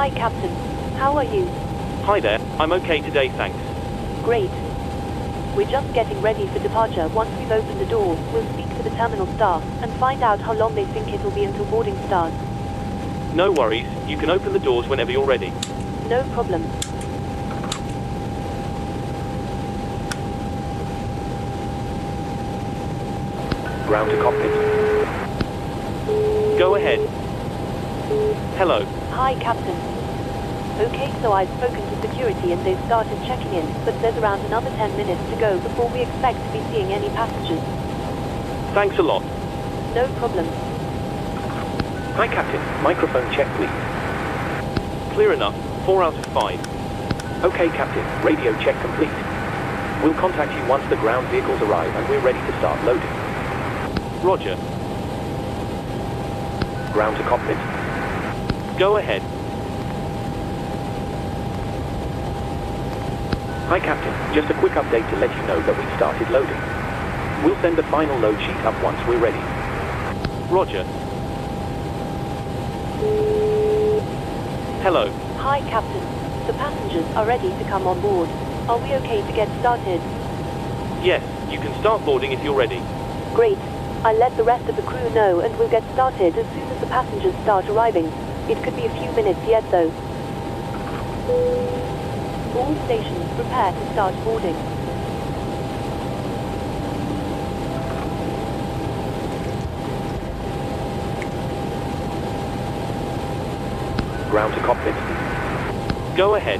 Hi, Captain. How are you? Hi there, I'm okay today, thanks. Great. We're just getting ready for departure. Once we've opened the door, we'll speak to the terminal staff and find out how long they think it'll be until boarding starts. No worries, you can open the doors whenever you're ready. No problem. Ground to cockpit. Go ahead. Hello. Hi, Captain. Okay, so I've spoken to security and they've started checking in, but there's around another 10 minutes to go before we expect to be seeing any passengers. Thanks a lot. No problem. Hi, Captain. Microphone check, please. Clear enough. 4 out of 5. Okay, Captain. Radio check complete. We'll contact you once the ground vehicles arrive and we're ready to start loading. Roger. Ground to cockpit. Go ahead. Hi, Captain. Just a quick update to let you know that we've started loading. We'll send the final load sheet up once we're ready. Roger. Hello. Hi, Captain. The passengers are ready to come on board. Are we okay to get started? Yes, you can start boarding if you're ready. Great. I'll let the rest of the crew know and we'll get started as soon as the passengers start arriving. It could be a few minutes yet, though. All stations prepare to start boarding. Ground to cockpit. Go ahead.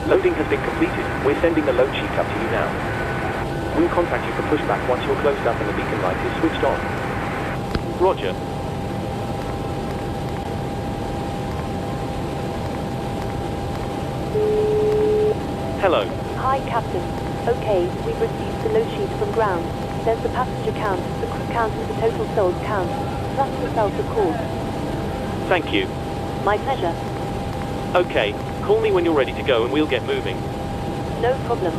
Loading has been completed. We're sending the load sheet up to you now. We'll contact you for pushback once you're closed up and the beacon light is switched on. Roger. Hello. Hi, Captain. Okay, we've received the load sheet from ground. There's the passenger count, the crew count and the total souls count, plus yourself, of course. Thank you. My pleasure. Okay, call me when you're ready to go and we'll get moving. No problem.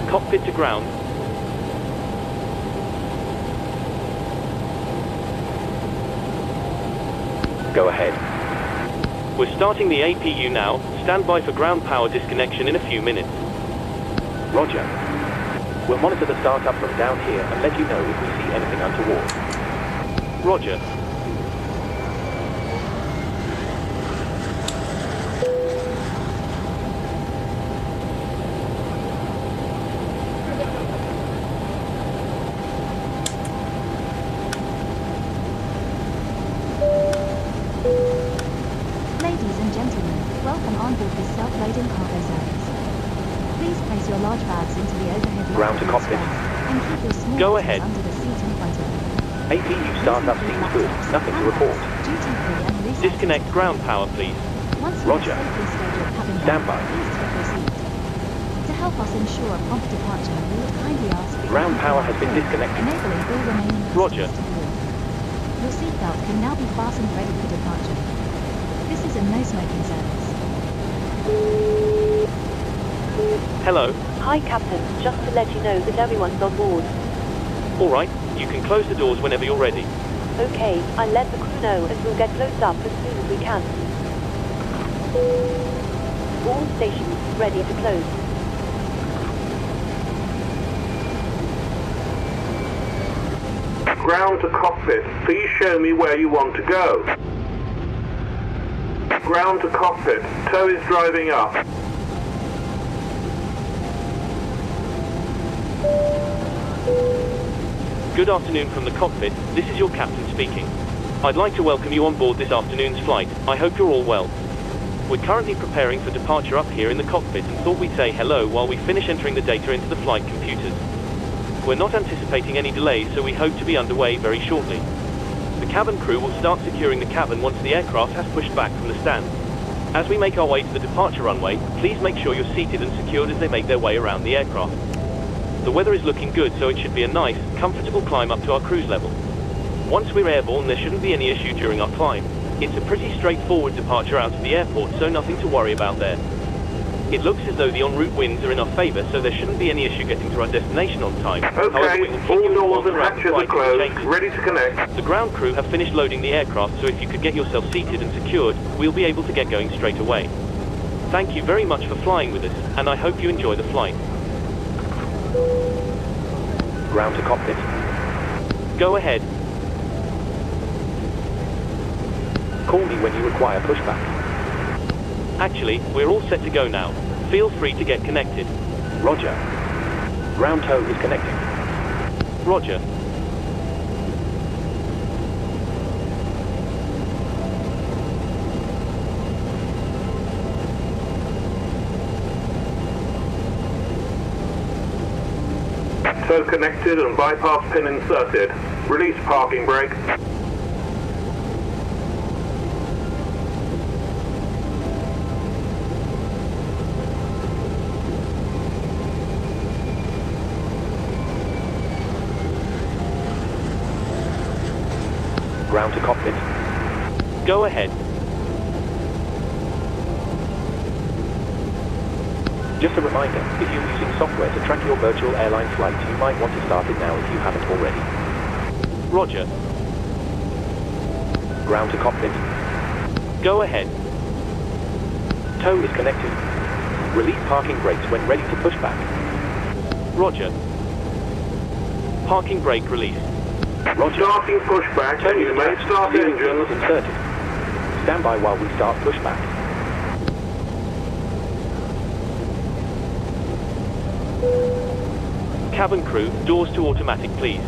Cockpit to ground. Go ahead. We're starting the APU now. Stand by for ground power disconnection in a few minutes. Roger. We'll monitor the startup from down here and let you know if we see anything untoward. Roger. Ladies and gentlemen, welcome on board this self-loading cargo service. Please place your large bags into the overhead Ground to cockpit. and keep your small Go items ahead. under the seat in front of you. APU startup seems good. Nothing to report. Duty-free and recycling. Disconnect ground power, please. Once you Roger. have safely stowed your cabin Stand bag, by. please take your seat. To help us ensure a prompt departure, we would kindly ask that you Ground keep power your has been foot, disconnected. enabling all remaining Roger. passengers to board. Your seatbelt can now be fastened ready for departure. This is a no-smoking service. Hello. Hi, Captain. Just to let you know that everyone's on board. Alright, you can close the doors whenever you're ready. Okay, I'll let the crew know and we'll get closed up as soon as we can. All stations ready to close. Ground to cockpit. Please show me where you want to go. Ground to cockpit. Tow is driving up. Good afternoon from the cockpit, this is your captain speaking. I'd like to welcome you on board this afternoon's flight. I hope you're all well. We're currently preparing for departure up here in the cockpit and thought we'd say hello while we finish entering the data into the flight computers. We're not anticipating any delays, so we hope to be underway very shortly. The cabin crew will start securing the cabin once the aircraft has pushed back from the stand. As we make our way to the departure runway, please make sure you're seated and secured as they make their way around the aircraft. The weather is looking good, so it should be a nice, comfortable climb up to our cruise level. Once we're airborne, there shouldn't be any issue during our climb. It's a pretty straightforward departure out of the airport, so nothing to worry about there. It looks as though the en route winds are in our favour, so there shouldn't be any issue getting to our destination on time. However, Okay, we will keep all you doors informed and throughout the hatches are flight if it closed, changes. ready to connect. The ground crew have finished loading the aircraft, so if you could get yourself seated and secured, we'll be able to get going straight away. Thank you very much for flying with us, and I hope you enjoy the flight. Ground to cockpit. Go ahead. Call me when you require pushback. Actually, we're all set to go now. Feel free to get connected. Roger. Ground tow is connecting. Roger. Tow connected and bypass pin inserted. Release parking brake. Ground to cockpit. Go ahead. Just a reminder, if you're using software to track your virtual airline flights, you might want to start it now if you haven't already. Roger. Ground to cockpit. Go ahead. Tow is connected. Release parking brakes when ready to push back. Roger. Parking brake released. Roger. Starting pushback, Tow and you is may attached. start Steering wheel is engines. inserted. Stand by while we start pushback. Cabin crew, doors to automatic, please.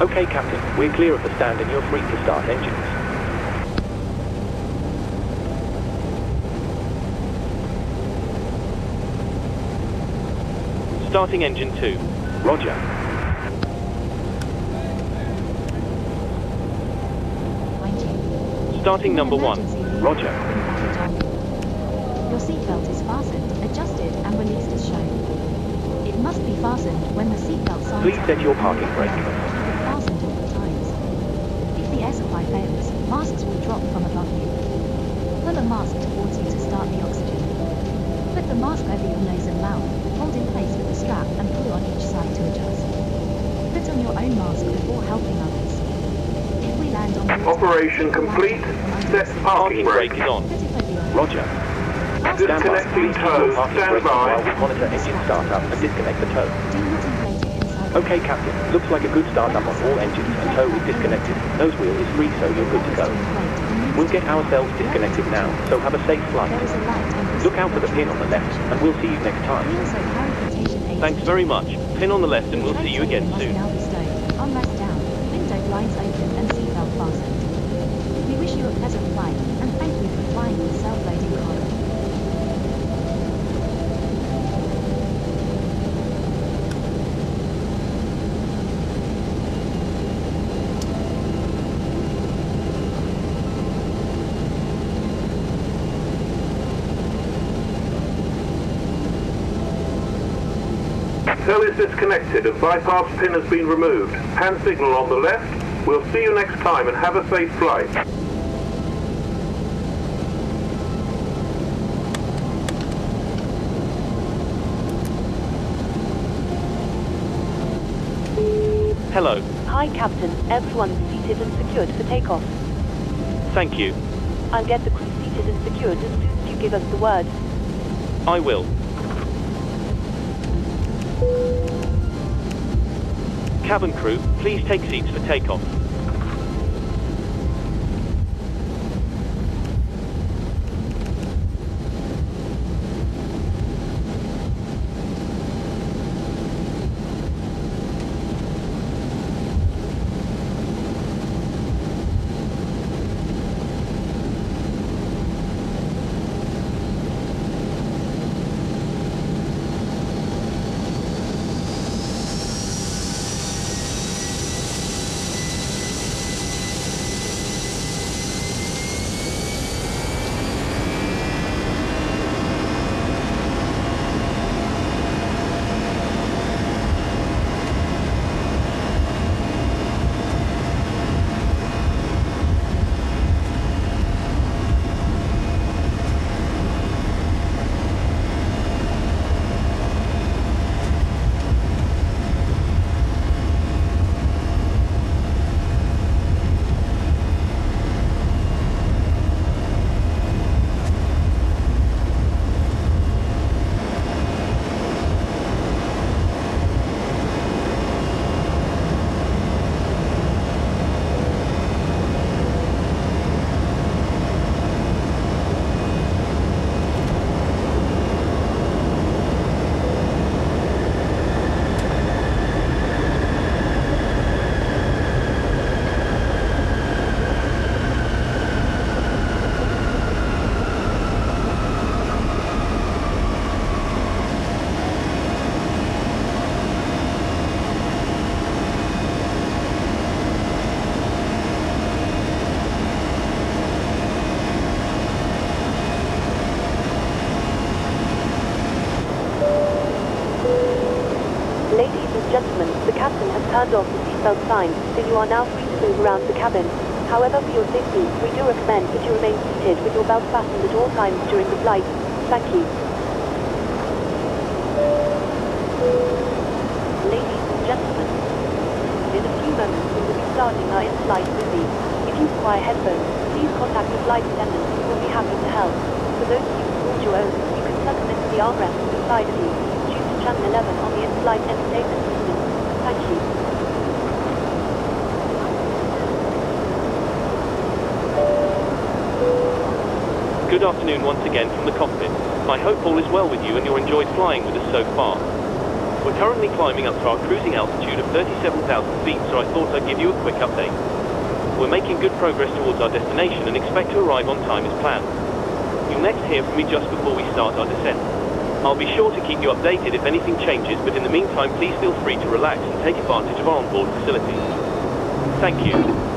Okay, Captain, we're clear of the stand and you're free to start engines. Starting engine 2. Roger. Starting number 1. Roger. Your seatbelt is fastened, adjusted, and released as shown. It must be fastened when the seatbelt signs. Please set your parking brake. Keep it fastened at all times. If the air supply fails, masks will drop from above you. Pull a mask towards you to start the oxygen. Put the mask over your nose and mouth, hold in place with the strap, and pull on each side to adjust. Put on your own mask before helping others. If we land on water, Operation complete. Set parking Parking brake brake. is on. put it over your head. Roger. Disconnecting tow. Parking Stand brake while by. we monitor engine startup and disconnect the tow. Do not inflate it inside. Okay, Captain. Looks like a good startup on all engines and tow is disconnected. Nose wheel is free, so you're good to go. We'll get ourselves disconnected now, so have a safe flight. There is a light on Look out for the pin on the left, and we'll see you next time. We also carry flotation aids. Thanks very much. Pin on the left and we'll see you again soon. Armrest down, window blinds open, and seatbelt fastened. We wish you a pleasant flight, and thank you for flying with self-loading cargo. Tow is disconnected and bypass pin has been removed. Hand signal on the left. We'll see you next time and have a safe flight. Hello. Hi, Captain. Everyone's seated and secured for takeoff. Thank you. I'll get the crew seated and secured as soon as you give us the word. I will. Cabin crew, please take seats for takeoff. turned off the seatbelt sign, so you are now free to move around the cabin. However, for your safety, we do recommend that you remain seated with your belt fastened at all times during the flight. Thank you. Ladies and gentlemen, in a few moments we will be starting our in-flight movie. If you require headphones, please contact the flight attendant who will be happy to help. For those of you who brought your own, you can plug them into the armrest to the side of you. Choose channel 11 on the in-flight entertainment system. Thank you. Good afternoon once again from the cockpit. I hope all is well with you and you enjoyed flying with us so far. We're currently climbing up to our cruising altitude of 37,000 feet, so I thought I'd give you a quick update. We're making good progress towards our destination and expect to arrive on time as planned. You'll next hear from me just before we start our descent. I'll be sure to keep you updated if anything changes, but in the meantime please feel free to relax and take advantage of our onboard facilities. Thank you.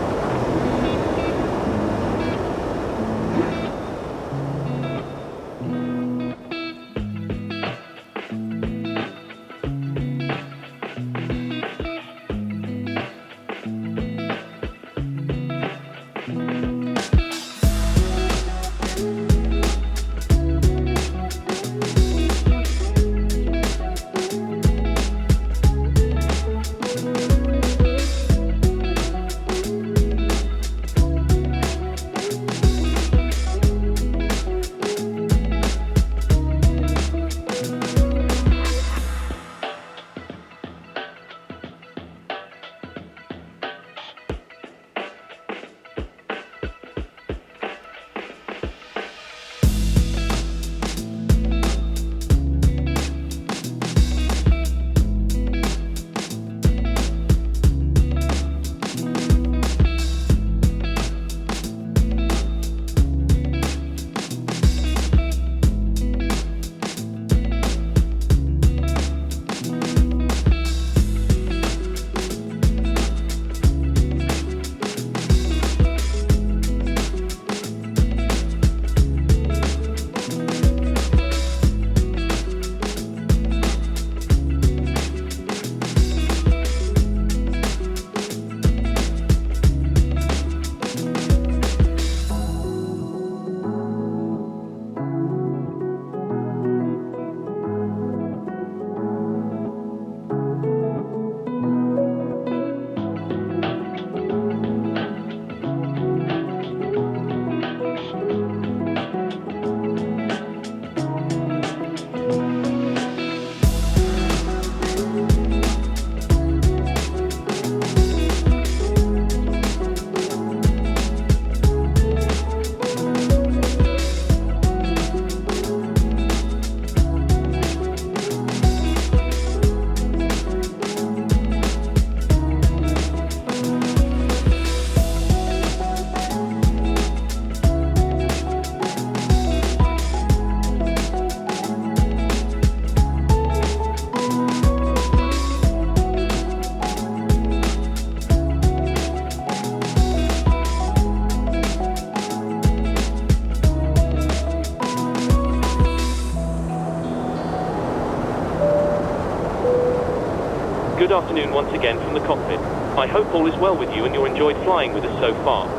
Good afternoon once again from the cockpit. I hope all is well with you and you enjoyed flying with us so far.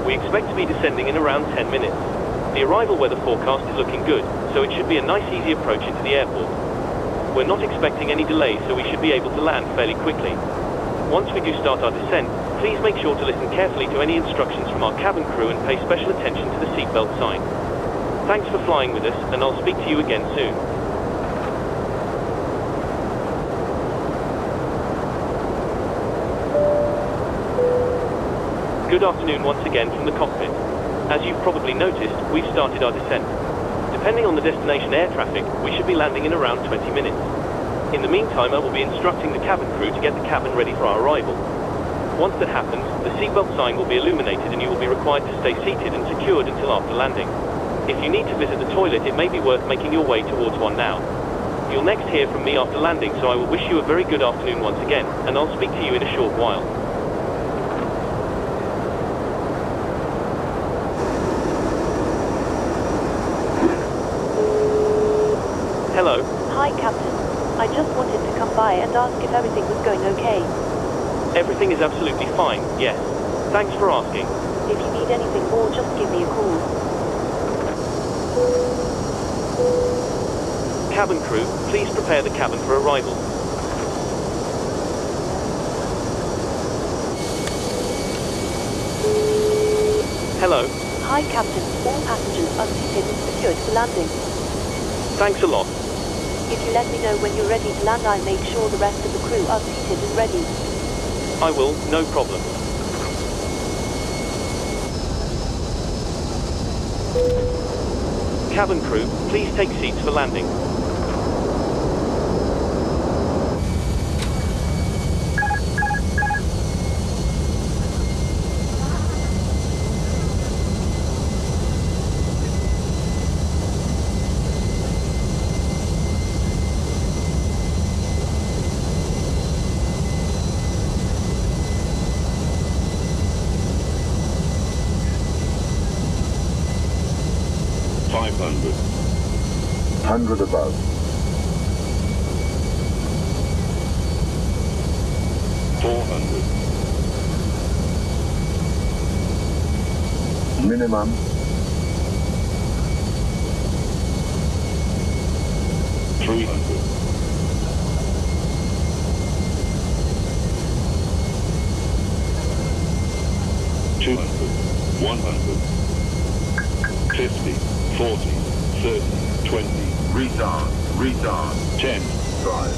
We expect to be descending in around 10 minutes. The arrival weather forecast is looking good, so it should be a nice easy approach into the airport. We're not expecting any delays, so we should be able to land fairly quickly. Once we do start our descent, please make sure to listen carefully to any instructions from our cabin crew and pay special attention to the seatbelt sign. Thanks for flying with us, and I'll speak to you again soon. Good afternoon once again from the cockpit. As you've probably noticed, we've started our descent. Depending on the destination air traffic, we should be landing in around 20 minutes. In the meantime, I will be instructing the cabin crew to get the cabin ready for our arrival. Once that happens, the seatbelt sign will be illuminated and you will be required to stay seated and secured until after landing. If you need to visit the toilet, it may be worth making your way towards one now. You'll next hear from me after landing, so I will wish you a very good afternoon once again, and I'll speak to you in a short while. Hello. Hi, Captain. I just wanted to come by and ask if everything was going okay. Everything is absolutely fine, yes. Thanks for asking. If you need anything more, just give me a call. Cabin crew, please prepare the cabin for arrival. Hello. Hi, Captain. All passengers are seated and secured for landing. Thanks a lot. If you let me know when you're ready to land, I'll make sure the rest of the crew are seated and ready. I will, no problem. Cabin crew, please take seats for landing. Hundred above. 400. Minimum. 300. 200. 100. 50. 40. 30. 20. Retard. 10. Drive.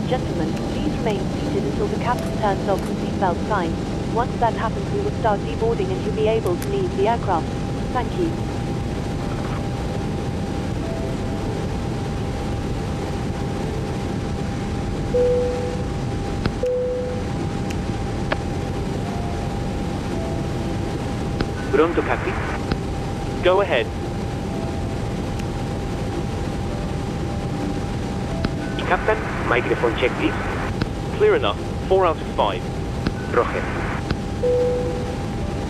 Gentlemen, please remain seated until the captain turns off the seatbelt sign. Once that happens, we will start deboarding and you'll be able to leave the aircraft. Thank you. Pronto, Captain. Go ahead. Captain, microphone check, please. Clear enough. 4 out of 5. Roger.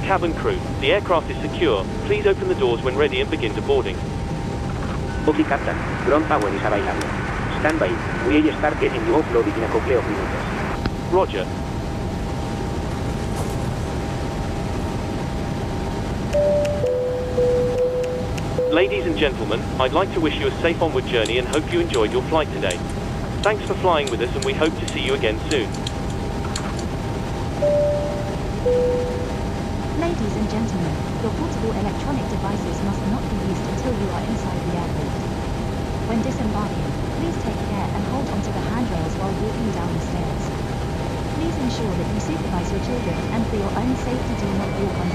Cabin crew, the aircraft is secure. Please open the doors when ready and begin deboarding. Okay, Captain. Ground power is available. Stand by. We will start getting you offloaded in a couple of minutes. Roger. Ladies and gentlemen, I'd like to wish you a safe onward journey and hope you enjoyed your flight today. Thanks for flying with us and we hope to see you again soon. Ladies and gentlemen, your portable electronic devices must not be used until you are inside the airport. When disembarking, please take care and hold onto the handrails while walking down the stairs. Please ensure that you supervise your children and for your own safety do not walk on